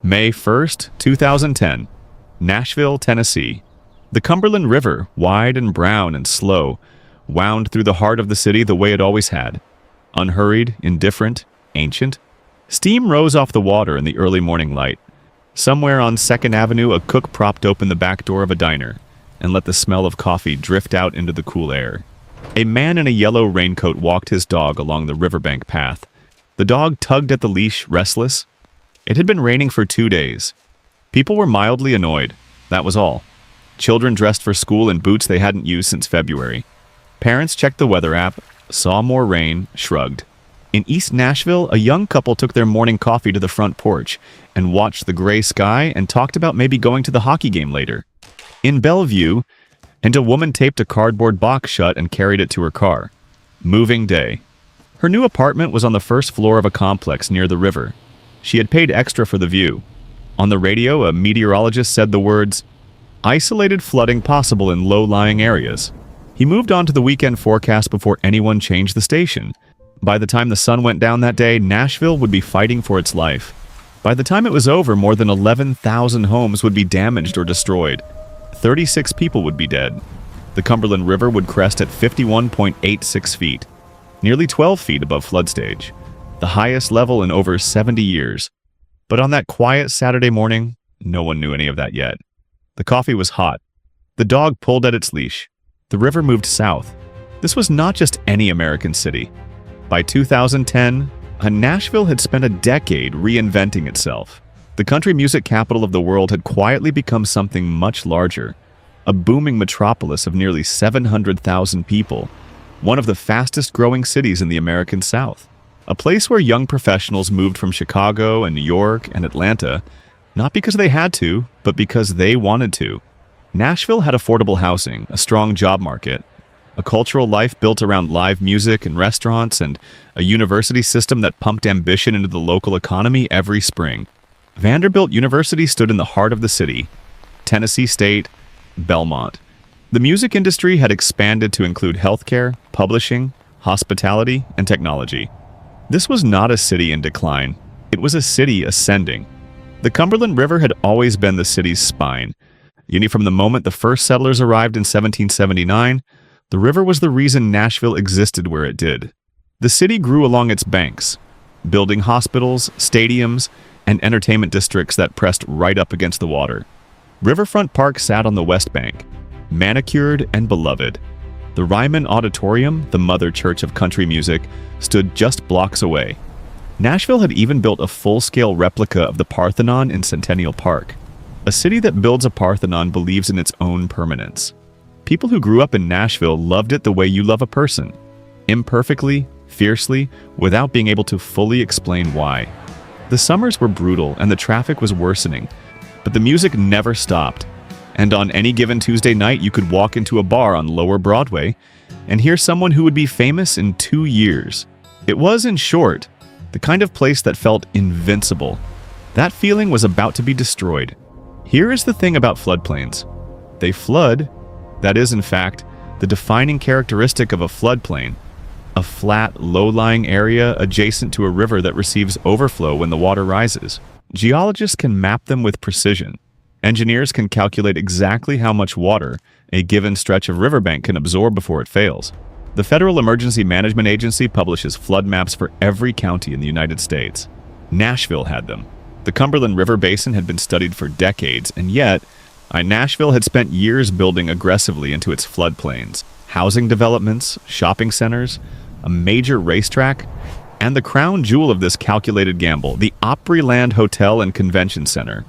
May 1st, 2010, Nashville, Tennessee. The Cumberland River, wide and brown and slow, wound through the heart of the city the way it always had. Unhurried, indifferent, ancient. Steam rose off the water in the early morning light. Somewhere on 2nd Avenue, a cook propped open the back door of a diner and let the smell of coffee drift out into the cool air. A man in a yellow raincoat walked his dog along the riverbank path. The dog tugged at the leash, restless. It had been raining for 2 days. People were mildly annoyed. That was all. Children dressed for school in boots they hadn't used since February. Parents checked the weather app, saw more rain, shrugged. In East Nashville, a young couple took their morning coffee to the front porch and watched the gray sky and talked about maybe going to the hockey game later. In Bellevue, a woman taped a cardboard box shut and carried it to her car. Moving day. Her new apartment was on the first floor of a complex near the river. She had paid extra for the view. On the radio, a meteorologist said the words, "Isolated flooding possible in low-lying areas." He moved on to the weekend forecast before anyone changed the station. By the time the sun went down that day, Nashville would be fighting for its life. By the time it was over, more than 11,000 homes would be damaged or destroyed. 36 people would be dead. The Cumberland River would crest at 51.86 feet, nearly 12 feet above flood stage, the highest level in over 70 years. But on that quiet Saturday morning, no one knew any of that yet. The coffee was hot. The dog pulled at its leash. The river moved south. This was not just any American city. By 2010, Nashville had spent a decade reinventing itself. The country music capital of the world had quietly become something much larger, a booming metropolis of nearly 700,000 people, one of the fastest-growing cities in the American South, a place where young professionals moved from Chicago and New York and Atlanta, not because they had to, but because they wanted to. Nashville had affordable housing, a strong job market, a cultural life built around live music and restaurants, and a university system that pumped ambition into the local economy every spring. Vanderbilt University stood in the heart of the city. Tennessee State, Belmont. The music industry had expanded to include healthcare, publishing, hospitality, and technology. This was not a city in decline. It was a city ascending. The Cumberland River had always been the city's spine. From the moment the first settlers arrived in 1779, the river was the reason Nashville existed where it did. The city grew along its banks, building hospitals, stadiums, and entertainment districts that pressed right up against the water. Riverfront Park sat on the west bank, manicured and beloved. The Ryman Auditorium, the mother church of country music, stood just blocks away. Nashville had even built a full-scale replica of the Parthenon in Centennial Park. A city that builds a Parthenon believes in its own permanence. People who grew up in Nashville loved it the way you love a person, imperfectly, fiercely, without being able to fully explain why. The summers were brutal and the traffic was worsening, but the music never stopped. And on any given Tuesday night, you could walk into a bar on Lower Broadway and hear someone who would be famous in 2 years. It was, in short, the kind of place that felt invincible. That feeling was about to be destroyed. Here is the thing about floodplains. They flood. That is, in fact, the defining characteristic of a floodplain. A flat, low-lying area adjacent to a river that receives overflow when the water rises. Geologists can map them with precision. Engineers can calculate exactly how much water a given stretch of riverbank can absorb before it fails. The Federal Emergency Management Agency publishes flood maps for every county in the United States. Nashville had them. The Cumberland River Basin had been studied for decades, and yet, Nashville had spent years building aggressively into its floodplains. Housing developments, shopping centers, a major racetrack, and the crown jewel of this calculated gamble, the Opryland Hotel and Convention Center,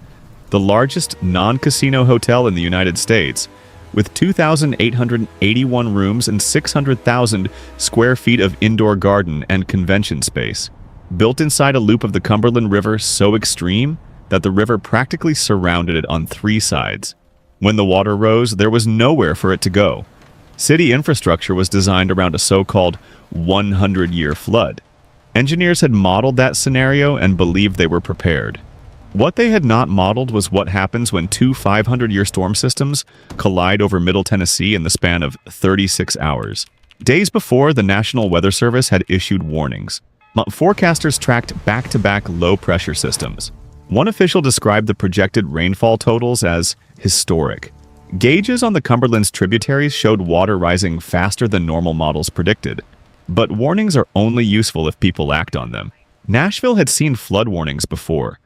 the largest non-casino hotel in the United States, with 2,881 rooms and 600,000 square feet of indoor garden and convention space. Built inside a loop of the Cumberland River so extreme that the river practically surrounded it on 3 sides. When the water rose, there was nowhere for it to go. City infrastructure was designed around a so-called 100-year flood. Engineers had modeled that scenario and believed they were prepared. What they had not modeled was what happens when 2 500-year storm systems collide over Middle Tennessee in the span of 36 hours. Days before, the National Weather Service had issued warnings. Forecasters tracked back-to-back low-pressure systems. One official described the projected rainfall totals as historic. Gauges on the Cumberland's tributaries showed water rising faster than normal models predicted. But warnings are only useful if people act on them. Nashville had seen flood warnings before.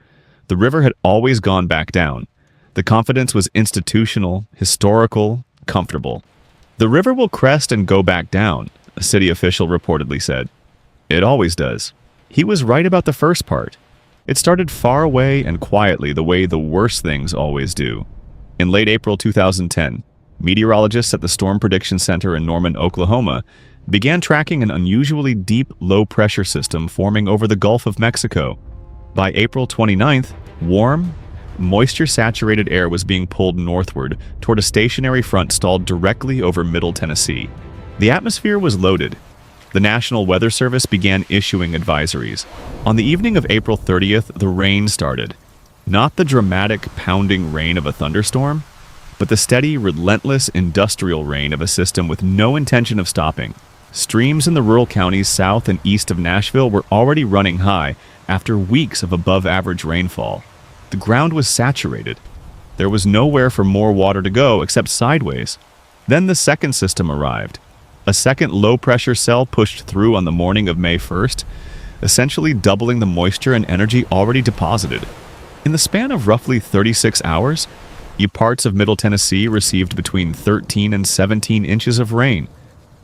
The river had always gone back down. The confidence was institutional, historical, comfortable. "The river will crest and go back down," a city official reportedly said. "It always does." He was right about the first part. It started far away and quietly, the way the worst things always do. In late April 2010, meteorologists at the Storm Prediction Center in Norman, Oklahoma, began tracking an unusually deep, low-pressure system forming over the Gulf of Mexico. By April 29th, warm, moisture-saturated air was being pulled northward toward a stationary front stalled directly over Middle Tennessee. The atmosphere was loaded. The National Weather Service began issuing advisories. On the evening of April 30th, the rain started. Not the dramatic, pounding rain of a thunderstorm, but the steady, relentless, industrial rain of a system with no intention of stopping. Streams in the rural counties south and east of Nashville were already running high after weeks of above-average rainfall. The ground was saturated. There was nowhere for more water to go except sideways. Then the second system arrived. A second low-pressure cell pushed through on the morning of May 1st, essentially doubling the moisture and energy already deposited. In the span of roughly 36 hours, parts of Middle Tennessee received between 13 and 17 inches of rain,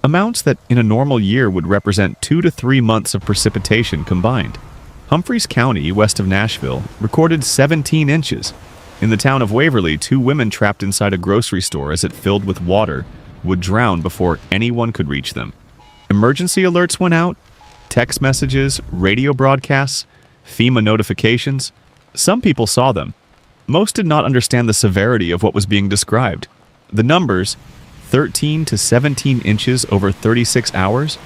amounts that in a normal year would represent 2 to 3 months of precipitation combined. Humphreys County, west of Nashville, recorded 17 inches. In the town of Waverly, 2 women trapped inside a grocery store as it filled with water would drown before anyone could reach them. Emergency alerts went out, text messages, radio broadcasts, FEMA notifications. Some people saw them. Most did not understand the severity of what was being described. The numbers, 13 to 17 inches over 36 hours,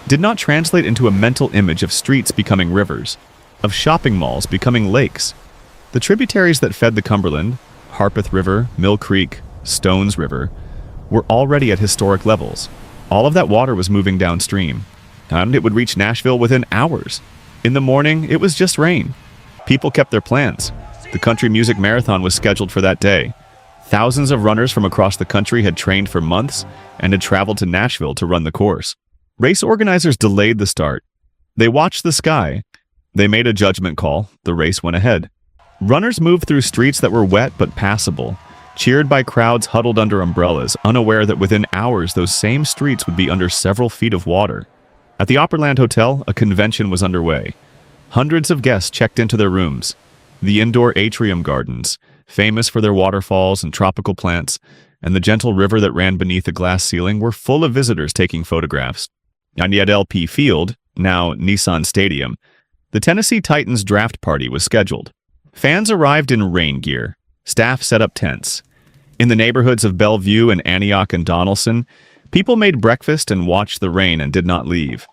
did not translate into a mental image of streets becoming rivers, of shopping malls becoming lakes. The tributaries that fed the Cumberland, Harpeth River, Mill Creek, Stones River, were already at historic levels. All of that water was moving downstream, and it would reach Nashville within hours. In the morning, it was just rain. People kept their plans. The Country Music Marathon was scheduled for that day. Thousands of runners from across the country had trained for months and had traveled to Nashville to run the course. Race organizers delayed the start. They watched the sky. They made a judgment call. The race went ahead. Runners moved through streets that were wet but passable, cheered by crowds huddled under umbrellas, unaware that within hours those same streets would be under several feet of water. At the Opryland Hotel, a convention was underway. Hundreds of guests checked into their rooms. The indoor atrium gardens, famous for their waterfalls and tropical plants, and the gentle river that ran beneath a glass ceiling were full of visitors taking photographs. On Yad LP Field, now Nissan Stadium, the Tennessee Titans draft party was scheduled. Fans arrived in rain gear. Staff set up tents. In the neighborhoods of Bellevue and Antioch and Donelson, people made breakfast and watched the rain and did not leave.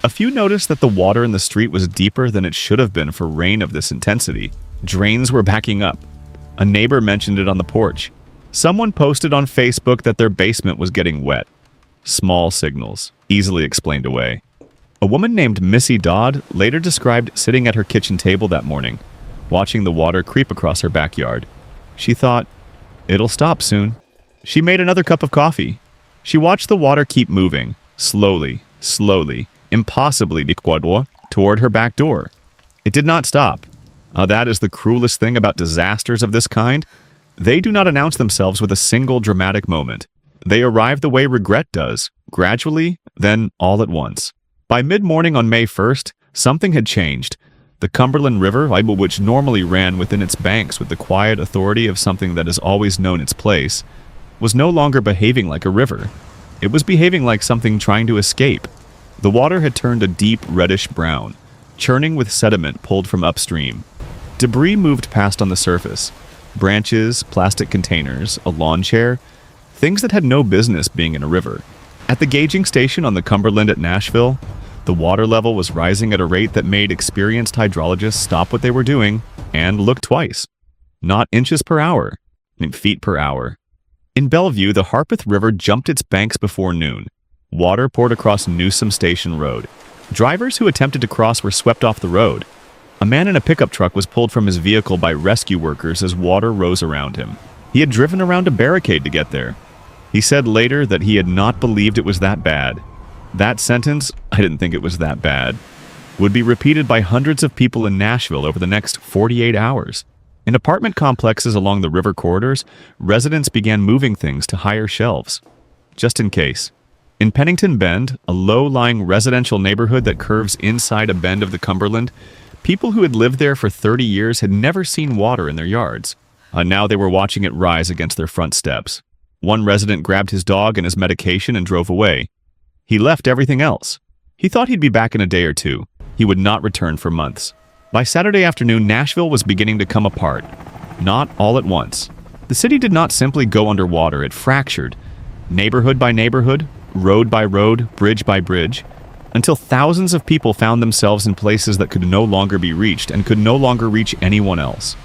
A few noticed that the water in the street was deeper than it should have been for rain of this intensity. Drains were backing up. A neighbor mentioned it on the porch. Someone posted on Facebook that their basement was getting wet. Small signals, easily explained away. A woman named Missy Dodd later described sitting at her kitchen table that morning, watching the water creep across her backyard. She thought, "It'll stop soon." She made another cup of coffee. She watched the water keep moving, slowly, impossibly toward her back door. It did not stop. That is the cruelest thing about disasters of this kind. They do not announce themselves with a single dramatic moment. They arrive the way regret does, gradually, then all at once. By mid-morning on May 1st, something had changed. The Cumberland River, which normally ran within its banks with the quiet authority of something that has always known its place, was no longer behaving like a river. It was behaving like something trying to escape. The water had turned a deep reddish brown, churning with sediment pulled from upstream. Debris moved past on the surface. Branches, plastic containers, a lawn chair, things that had no business being in a river. At the gauging station on the Cumberland at Nashville, the water level was rising at a rate that made experienced hydrologists stop what they were doing and look twice. Not inches per hour, feet per hour. In Bellevue, the Harpeth River jumped its banks before noon. Water poured across Newsom Station Road. Drivers who attempted to cross were swept off the road. A man in a pickup truck was pulled from his vehicle by rescue workers as water rose around him. He had driven around a barricade to get there. He said later that he had not believed it was that bad. That sentence, "I didn't think it was that bad," would be repeated by hundreds of people in Nashville over the next 48 hours. In apartment complexes along the river corridors, residents began moving things to higher shelves, just in case. In Pennington Bend, a low-lying residential neighborhood that curves inside a bend of the Cumberland, people who had lived there for 30 years had never seen water in their yards. Now they were watching it rise against their front steps. One resident grabbed his dog and his medication and drove away. He left everything else. He thought he'd be back in a day or two. He would not return for months. By Saturday afternoon, Nashville was beginning to come apart. Not all at once. The city did not simply go underwater, it fractured. Neighborhood by neighborhood, road by road, bridge by bridge, until thousands of people found themselves in places that could no longer be reached and could no longer reach anyone else.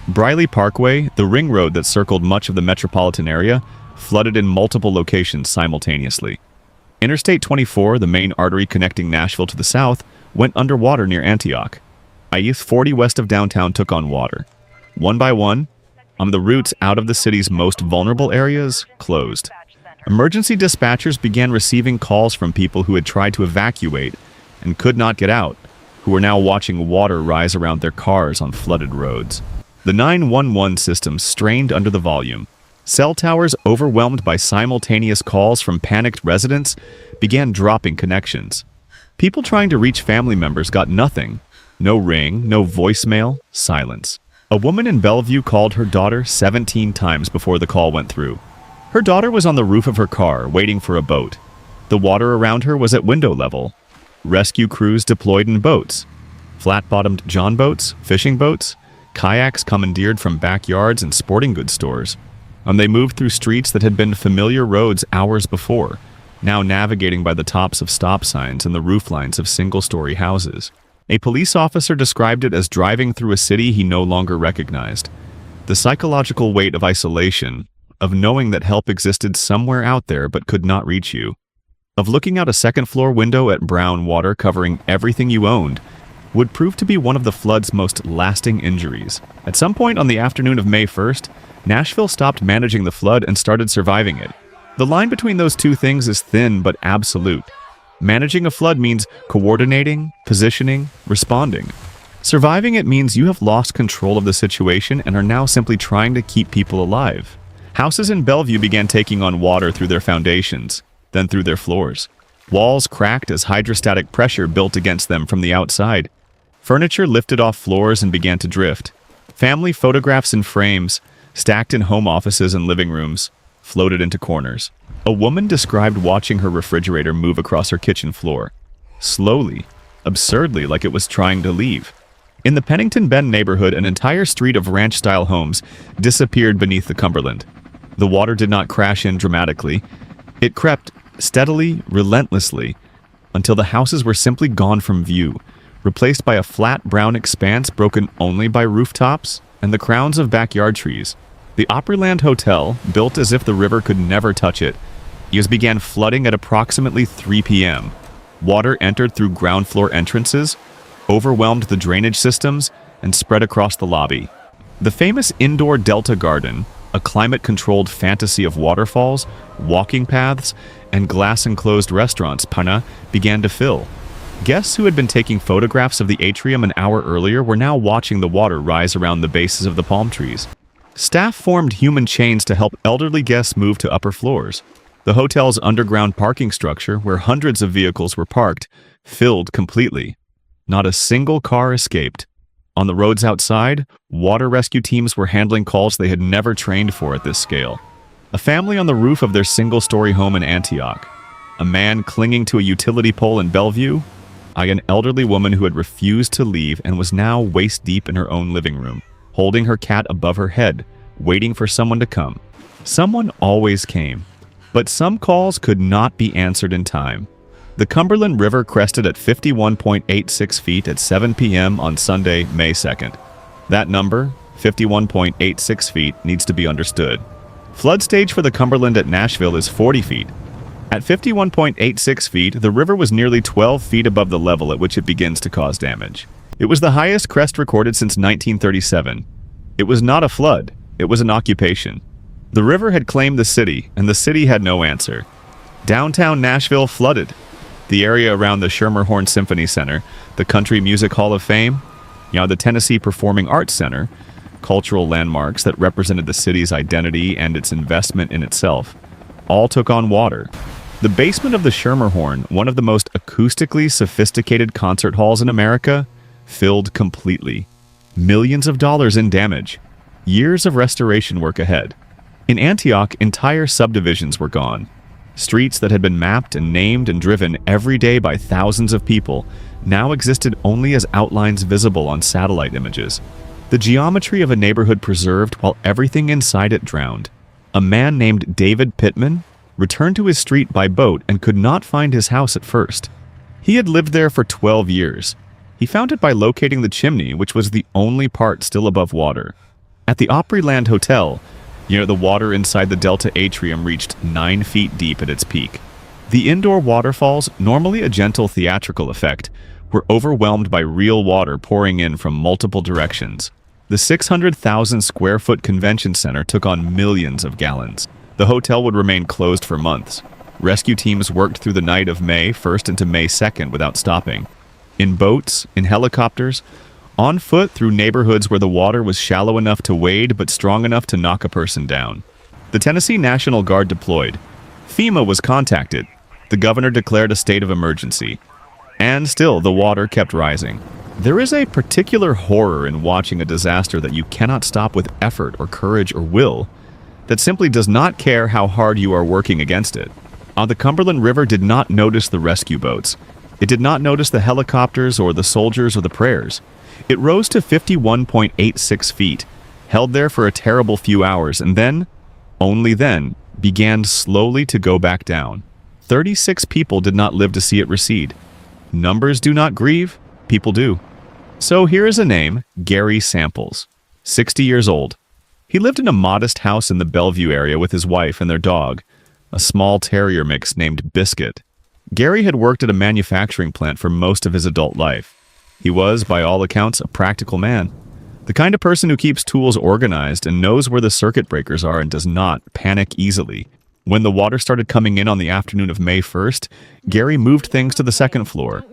Briley Parkway, the ring road that circled much of the metropolitan area, flooded in multiple locations simultaneously. Interstate 24, the main artery connecting Nashville to the south, went underwater near Antioch. I-Youth 40 west of downtown took on water. One by one, the routes out of the city's most vulnerable areas closed. Emergency dispatchers began receiving calls from people who had tried to evacuate and could not get out, who were now watching water rise around their cars on flooded roads. The 911 system strained under the volume. Cell towers, overwhelmed by simultaneous calls from panicked residents, began dropping connections. People trying to reach family members got nothing. No ring, no voicemail, silence. A woman in Bellevue called her daughter 17 times before the call went through. Her daughter was on the roof of her car, waiting for a boat. The water around her was at window level. Rescue crews deployed in boats. Flat-bottomed john boats, fishing boats, kayaks commandeered from backyards and sporting goods stores. They moved through streets that had been familiar roads hours before, now navigating by the tops of stop signs and the rooflines of single-story houses. A police officer described it as driving through a city he no longer recognized. The psychological weight of isolation, of knowing that help existed somewhere out there but could not reach you, of looking out a second-floor window at brown water covering everything you owned, would prove to be one of the flood's most lasting injuries. At some point on the afternoon of May 1st, Nashville stopped managing the flood and started surviving it. The line between those two things is thin but absolute. Managing a flood means coordinating, positioning, responding. Surviving it means you have lost control of the situation and are now simply trying to keep people alive. Houses in Bellevue began taking on water through their foundations, then through their floors. Walls cracked as hydrostatic pressure built against them from the outside. Furniture lifted off floors and began to drift. Family photographs in frames, stacked in home offices and living rooms, floated into corners. A woman described watching her refrigerator move across her kitchen floor. Slowly, absurdly, like it was trying to leave. In the Pennington Bend neighborhood, an entire street of ranch-style homes disappeared beneath the Cumberland. The water did not crash in dramatically. It crept steadily, relentlessly, until the houses were simply gone from view, replaced by a flat brown expanse broken only by rooftops and the crowns of backyard trees. The Opryland Hotel, built as if the river could never touch it, began flooding at approximately 3 p.m. Water entered through ground floor entrances, overwhelmed the drainage systems, and spread across the lobby. The famous indoor Delta Garden, a climate-controlled fantasy of waterfalls, walking paths, and glass-enclosed restaurants, began to fill. Guests who had been taking photographs of the atrium an hour earlier were now watching the water rise around the bases of the palm trees. Staff formed human chains to help elderly guests move to upper floors. The hotel's underground parking structure, where hundreds of vehicles were parked, filled completely. Not a single car escaped. On the roads outside, water rescue teams were handling calls they had never trained for at this scale. A family on the roof of their single-story home in Antioch. A man clinging to a utility pole in Bellevue. An elderly woman who had refused to leave and was now waist-deep in her own living room, holding her cat above her head, waiting for someone to come. Someone always came, but some calls could not be answered in time. The Cumberland River crested at 51.86 feet at 7 p.m. on Sunday, May 2nd. That number, 51.86 feet, needs to be understood. Flood stage for the Cumberland at Nashville is 40 feet. At 51.86 feet, the river was nearly 12 feet above the level at which it begins to cause damage. It was the highest crest recorded since 1937. It was not a flood, it was an occupation. The river had claimed the city, and the city had no answer. Downtown Nashville flooded. The area around the Schermerhorn Symphony Center, the Country Music Hall of Fame, the Tennessee Performing Arts Center, cultural landmarks that represented the city's identity and its investment in itself, all took on water. The basement of the Schermerhorn, one of the most acoustically sophisticated concert halls in America, filled completely. Millions of dollars in damage. Years of restoration work ahead. In Antioch, entire subdivisions were gone. Streets that had been mapped and named and driven every day by thousands of people now existed only as outlines visible on satellite images. The geometry of a neighborhood preserved while everything inside it drowned. A man named David Pittman returned to his street by boat and could not find his house at first. He had lived there for 12 years. He found it by locating the chimney, which was the only part still above water. At the Opryland Hotel, the water inside the Delta atrium reached 9 feet deep at its peak. The indoor waterfalls, normally a gentle theatrical effect, were overwhelmed by real water pouring in from multiple directions. The 600,000 square foot convention center took on millions of gallons. The hotel would remain closed for months. Rescue teams worked through the night of May 1st into May 2nd without stopping. In boats, in helicopters, on foot through neighborhoods where the water was shallow enough to wade but strong enough to knock a person down. The Tennessee National Guard deployed. FEMA was contacted. The governor declared a state of emergency. And still, the water kept rising. There is a particular horror in watching a disaster that you cannot stop with effort or courage or will, that simply does not care how hard you are working against it. The Cumberland River did not notice the rescue boats. It did not notice the helicopters or the soldiers or the prayers. It rose to 51.86 feet, held there for a terrible few hours, and then, only then, began slowly to go back down. 36 people did not live to see it recede. Numbers do not grieve, people do. So here is a name, Gary Samples, 60 years old. He lived in a modest house in the Bellevue area with his wife and their dog, a small terrier mix named Biscuit. Gary had worked at a manufacturing plant for most of his adult life. He was, by all accounts, a practical man. The kind of person who keeps tools organized and knows where the circuit breakers are and does not panic easily. When the water started coming in on the afternoon of May 1st, Gary moved things to the second floor.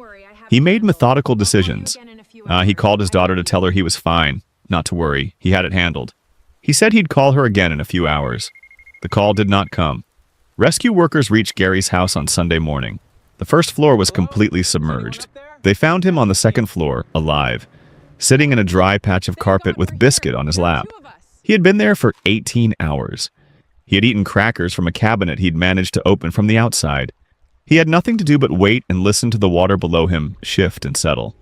He made methodical decisions. He called his daughter to tell her he was fine, not to worry, he had it handled. He said he'd call her again in a few hours. The call did not come. Rescue workers reached Gary's house on Sunday morning. The first floor was completely submerged. They found him on the second floor, alive, sitting in a dry patch of carpet with Biscuit on his lap. He had been there for 18 hours. He had eaten crackers from a cabinet he'd managed to open from the outside. He had nothing to do but wait and listen to the water below him shift and settle.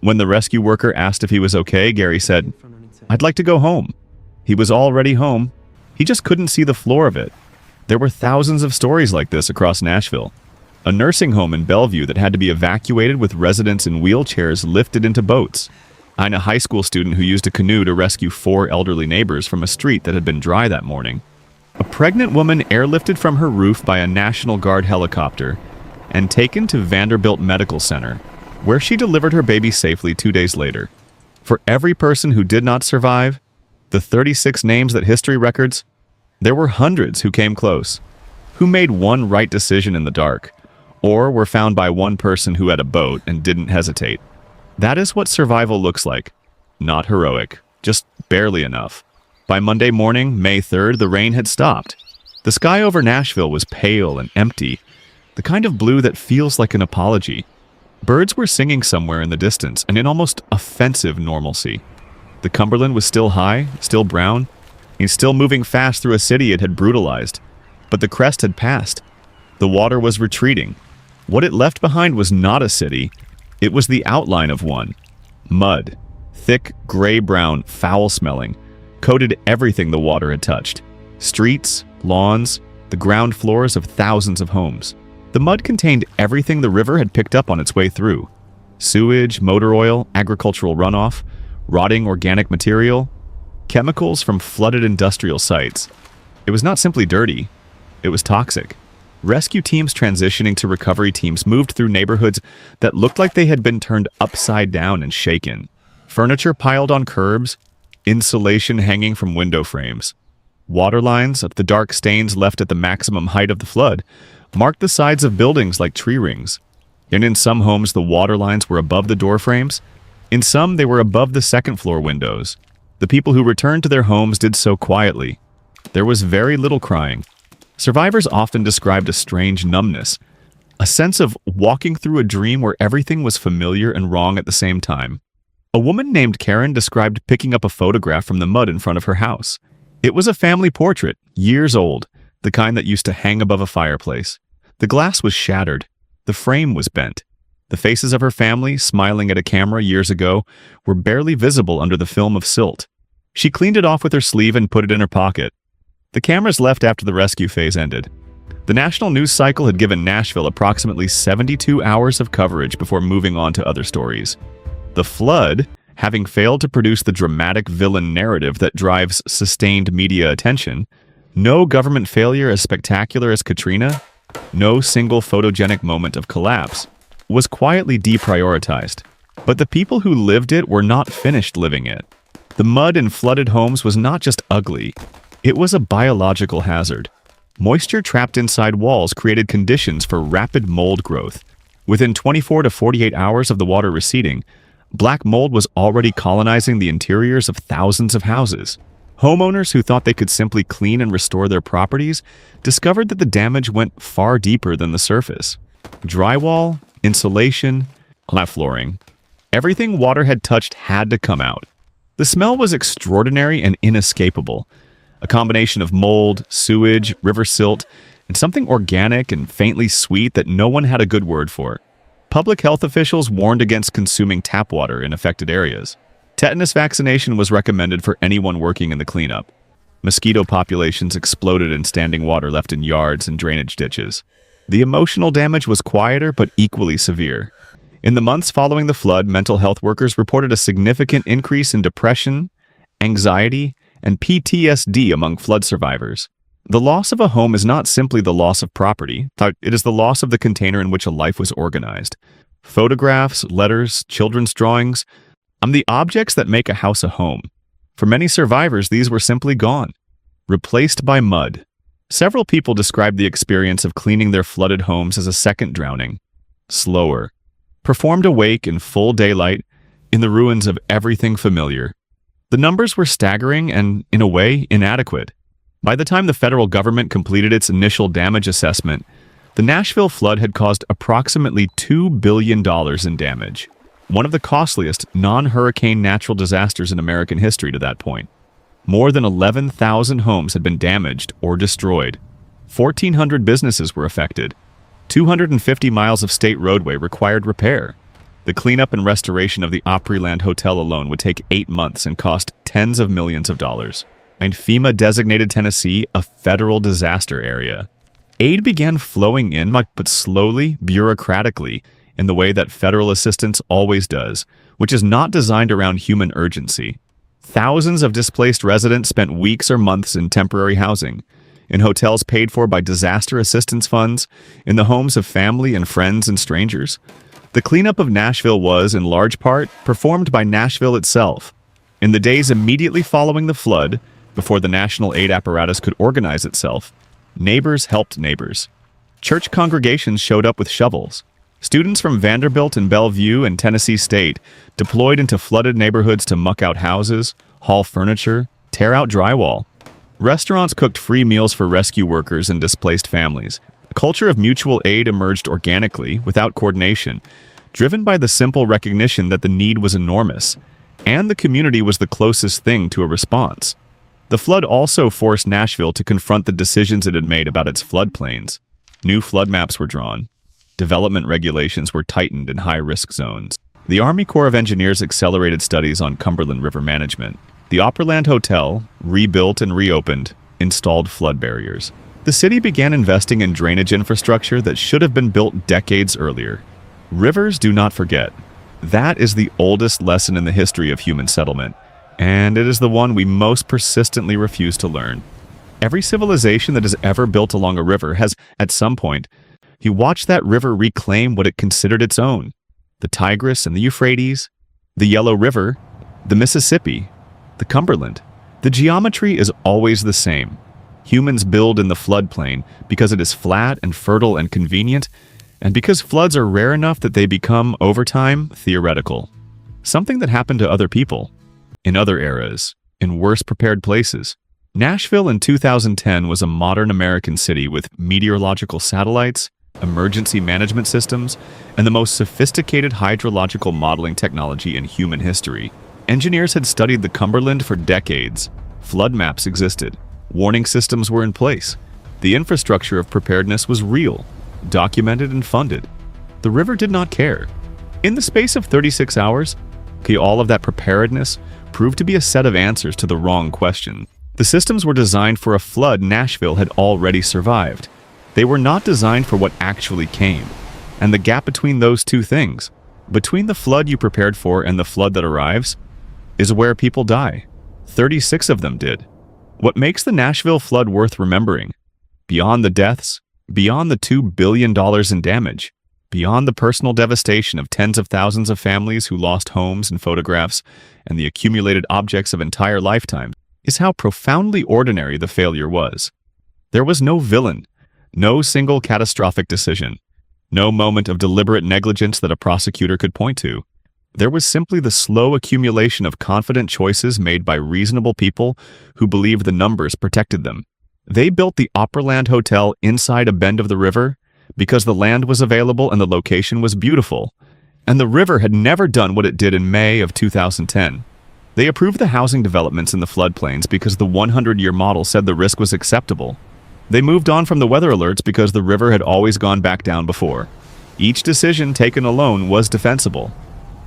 When the rescue worker asked if he was okay, Gary said, "I'd like to go home." He was already home. He just couldn't see the floor of it. There were thousands of stories like this across Nashville. A nursing home in Bellevue that had to be evacuated with residents in wheelchairs lifted into boats. And a high school student who used a canoe to rescue 4 elderly neighbors from a street that had been dry that morning. A pregnant woman airlifted from her roof by a National Guard helicopter and taken to Vanderbilt Medical Center, where she delivered her baby safely 2 days later. For every person who did not survive, the 36 names that history records, there were hundreds who came close, who made one right decision in the dark, or were found by one person who had a boat and didn't hesitate. That is what survival looks like. Not heroic, just barely enough. By Monday morning, May 3rd, the rain had stopped. The sky over Nashville was pale and empty, the kind of blue that feels like an apology. Birds were singing somewhere in the distance, and in almost offensive normalcy. The Cumberland was still high, still brown, and still moving fast through a city it had brutalized. But the crest had passed. The water was retreating. What it left behind was not a city. It was the outline of one. Mud, thick, gray-brown, foul-smelling, coated everything the water had touched. Streets, lawns, the ground floors of thousands of homes. The mud contained everything the river had picked up on its way through. Sewage, motor oil, agricultural runoff, rotting organic material, chemicals from flooded industrial sites. It was not simply dirty, it was toxic. Rescue teams transitioning to recovery teams moved through neighborhoods that looked like they had been turned upside down and shaken. Furniture piled on curbs, insulation hanging from window frames. Water lines, the dark stains left at the maximum height of the flood, marked the sides of buildings like tree rings. And in some homes, the water lines were above the door frames. In some, they were above the second-floor windows. The people who returned to their homes did so quietly. There was very little crying. Survivors often described a strange numbness, a sense of walking through a dream where everything was familiar and wrong at the same time. A woman named Karen described picking up a photograph from the mud in front of her house. It was a family portrait, years old, the kind that used to hang above a fireplace. The glass was shattered. The frame was bent. The faces of her family, smiling at a camera years ago, were barely visible under the film of silt. She cleaned it off with her sleeve and put it in her pocket. The cameras left after the rescue phase ended. The national news cycle had given Nashville approximately 72 hours of coverage before moving on to other stories. The flood, having failed to produce the dramatic villain narrative that drives sustained media attention, no government failure as spectacular as Katrina, no single photogenic moment of collapse, was quietly deprioritized. But the people who lived it were not finished living it. The mud in flooded homes was not just ugly, it was a biological hazard. Moisture trapped inside walls created conditions for rapid mold growth. Within 24 to 48 hours of the water receding, black mold was already colonizing the interiors of thousands of houses. Homeowners who thought they could simply clean and restore their properties discovered that the damage went far deeper than the surface. Drywall, insulation, flooring. Everything water had touched had to come out. The smell was extraordinary and inescapable. A combination of mold, sewage, river silt, and something organic and faintly sweet that no one had a good word for. Public health officials warned against consuming tap water in affected areas. Tetanus vaccination was recommended for anyone working in the cleanup. Mosquito populations exploded in standing water left in yards and drainage ditches. The emotional damage was quieter but equally severe. In the months following the flood, mental health workers reported a significant increase in depression, anxiety, and PTSD among flood survivors. The loss of a home is not simply the loss of property, it is the loss of the container in which a life was organized. Photographs, letters, children's drawings, the objects that make a house a home. For many survivors, these were simply gone, replaced by mud. Several people described the experience of cleaning their flooded homes as a second drowning. Slower. Performed awake in full daylight, in the ruins of everything familiar. The numbers were staggering and, in a way, inadequate. By the time the federal government completed its initial damage assessment, the Nashville flood had caused approximately $2 billion in damage, one of the costliest non-hurricane natural disasters in American history to that point. More than 11,000 homes had been damaged or destroyed. 1,400 businesses were affected. 250 miles of state roadway required repair. The cleanup and restoration of the Opryland Hotel alone would take 8 months and cost tens of millions of dollars. And FEMA designated Tennessee a federal disaster area. Aid began flowing in, but slowly, bureaucratically, in the way that federal assistance always does, which is not designed around human urgency. Thousands of displaced residents spent weeks or months in temporary housing, in hotels paid for by disaster assistance funds, in the homes of family and friends and strangers. The cleanup of Nashville was, in large part, performed by Nashville itself. In the days immediately following the flood, before the national aid apparatus could organize itself, neighbors helped neighbors. Church congregations showed up with shovels. Students from Vanderbilt and Bellevue and Tennessee State deployed into flooded neighborhoods to muck out houses, haul furniture, tear out drywall. Restaurants cooked free meals for rescue workers and displaced families. A culture of mutual aid emerged organically, without coordination, driven by the simple recognition that the need was enormous, and the community was the closest thing to a response. The flood also forced Nashville to confront the decisions it had made about its floodplains. New flood maps were drawn. Development regulations were tightened in high-risk zones. The Army Corps of Engineers accelerated studies on Cumberland River management. The Opryland Hotel, rebuilt and reopened, installed flood barriers. The city began investing in drainage infrastructure that should have been built decades earlier. Rivers do not forget. That is the oldest lesson in the history of human settlement, and it is the one we most persistently refuse to learn. Every civilization that has ever built along a river has, at some point, watched that river reclaim what it considered its own. The Tigris and the Euphrates, the Yellow River, the Mississippi, the Cumberland. The geometry is always the same. Humans build in the floodplain because it is flat and fertile and convenient, and because floods are rare enough that they become, over time, theoretical. Something that happened to other people, in other eras, in worse prepared places. Nashville in 2010 was a modern American city with meteorological satellites, emergency management systems, and the most sophisticated hydrological modeling technology in human history. Engineers had studied the Cumberland for decades. Flood maps existed. Warning systems were in place. The infrastructure of preparedness was real, documented and funded. The river did not care. In the space of 36 hours, all of that preparedness proved to be a set of answers to the wrong question. The systems were designed for a flood Nashville had already survived. They were not designed for what actually came. And the gap between those two things, between the flood you prepared for and the flood that arrives, is where people die. 36 of them did. What makes the Nashville flood worth remembering? Beyond the deaths, beyond the $2 billion in damage, beyond the personal devastation of tens of thousands of families who lost homes and photographs, and the accumulated objects of entire lifetimes, is how profoundly ordinary the failure was. There was no villain, no single catastrophic decision, no moment of deliberate negligence that a prosecutor could point to. There was simply the slow accumulation of confident choices made by reasonable people who believed the numbers protected them. They built the Opryland Hotel inside a bend of the river because the land was available and the location was beautiful, and the river had never done what it did in May of 2010. They approved the housing developments in the floodplains because the 100-year model said the risk was acceptable. They moved on from the weather alerts because the river had always gone back down before. Each decision taken alone was defensible.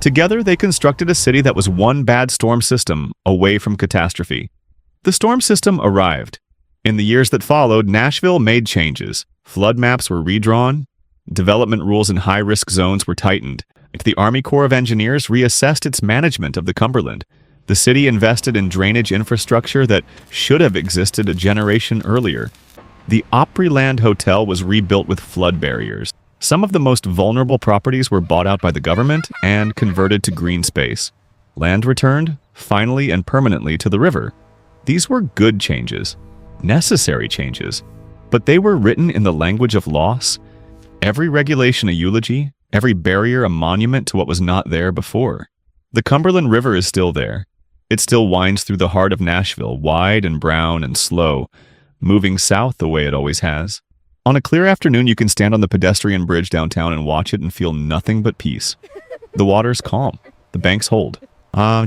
Together, they constructed a city that was one bad storm system away from catastrophe. The storm system arrived. In the years that followed, Nashville made changes. Flood maps were redrawn. Development rules in high-risk zones were tightened. The Army Corps of Engineers reassessed its management of the Cumberland. The city invested in drainage infrastructure that should have existed a generation earlier. The Opryland Hotel was rebuilt with flood barriers. Some of the most vulnerable properties were bought out by the government and converted to green space. Land returned, finally and permanently, to the river. These were good changes, necessary changes, but they were written in the language of loss. Every regulation a eulogy, every barrier a monument to what was not there before. The Cumberland River is still there. It still winds through the heart of Nashville, wide and brown and slow, moving south the way it always has. On a clear afternoon, you can stand on the pedestrian bridge downtown and watch it and feel nothing but peace. The water's calm. The banks hold.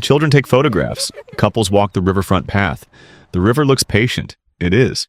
Children take photographs. Couples walk the riverfront path. The river looks patient. It is.